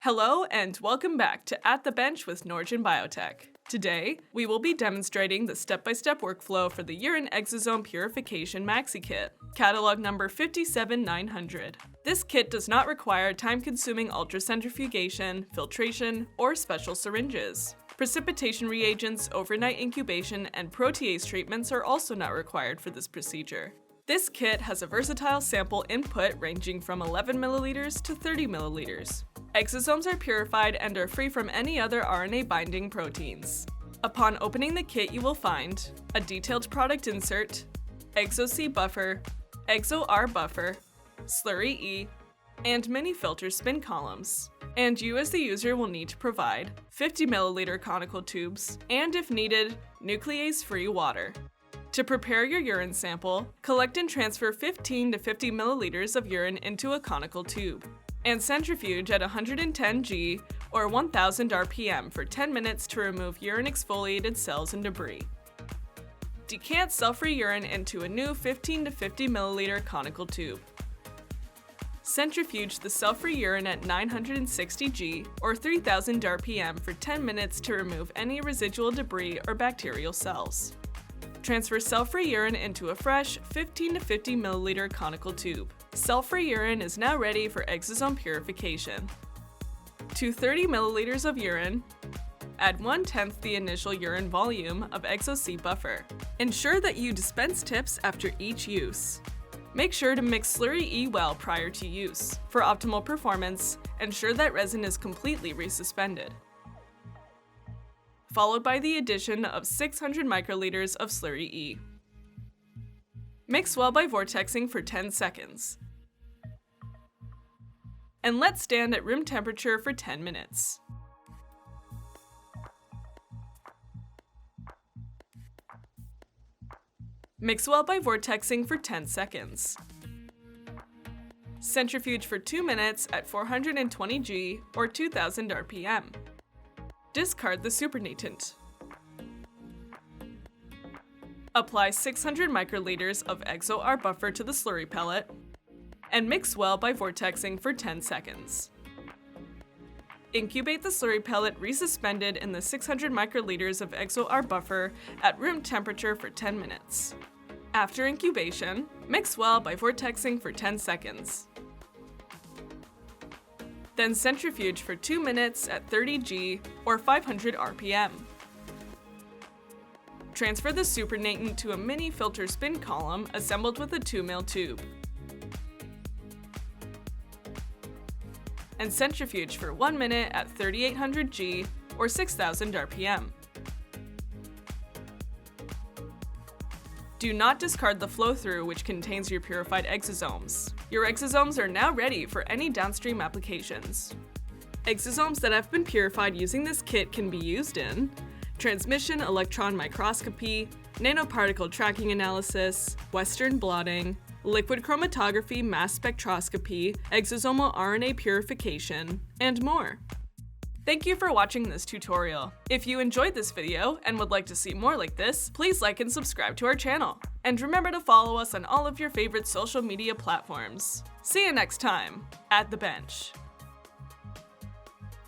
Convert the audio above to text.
Hello and welcome back to At the Bench with Norgen Biotek. Today, we will be demonstrating the step-by-step workflow for the Urine Exosome Purification Maxi Kit, catalog number 57900. This kit does not require time-consuming ultracentrifugation, filtration, or special syringes. Precipitation reagents, overnight incubation, and protease treatments are also not required for this procedure. This kit has a versatile sample input ranging from 11 milliliters to 30 milliliters. Exosomes are purified and are free from any other RNA-binding proteins. Upon opening the kit, you will find a detailed product insert, ExoC Buffer, ExoR Buffer, Slurry E, and mini filter spin columns. And you as the user will need to provide 50 milliliter conical tubes, and if needed, nuclease-free water. To prepare your urine sample, collect and transfer 15 to 50 milliliters of urine into a conical tube, and centrifuge at 110 G or 1000 RPM for 10 minutes to remove urine-exfoliated cells and debris. Decant cell-free urine into a new 15 to 50 milliliter conical tube. Centrifuge the cell-free urine at 960 G or 3000 RPM for 10 minutes to remove any residual debris or bacterial cells. Transfer cell-free urine into a fresh 15 to 50 milliliter conical tube. Cell-free urine is now ready for exosome purification. To 30 milliliters of urine, add 1/10 the initial urine volume of ExoC Buffer. Ensure that you dispense tips after each use. Make sure to mix Slurry E well prior to use. For optimal performance, ensure that resin is completely resuspended. Followed by the addition of 600 microliters of Slurry E. Mix well by vortexing for 10 seconds. And let stand at room temperature for 10 minutes. Mix well by vortexing for 10 seconds. Centrifuge for 2 minutes at 420 G or 2000 RPM. Discard the supernatant. Apply 600 microliters of ExoR Buffer to the slurry pellet, and mix well by vortexing for 10 seconds. Incubate the slurry pellet resuspended in the 600 microliters of ExoR Buffer at room temperature for 10 minutes. After incubation, mix well by vortexing for 10 seconds. Then centrifuge for 2 minutes at 30 G or 500 RPM. Transfer the supernatant to a mini filter spin column assembled with a 2 ml tube. And centrifuge for 1 minute at 3800 G or 6000 RPM. Do not discard the flow-through which contains your purified exosomes. Your exosomes are now ready for any downstream applications. Exosomes that have been purified using this kit can be used in transmission electron microscopy, nanoparticle tracking analysis, Western blotting, liquid chromatography mass spectroscopy, exosomal RNA purification, and more. Thank you for watching this tutorial. If you enjoyed this video and would like to see more like this, please like and subscribe to our channel. And remember to follow us on all of your favorite social media platforms. See you next time, at the bench.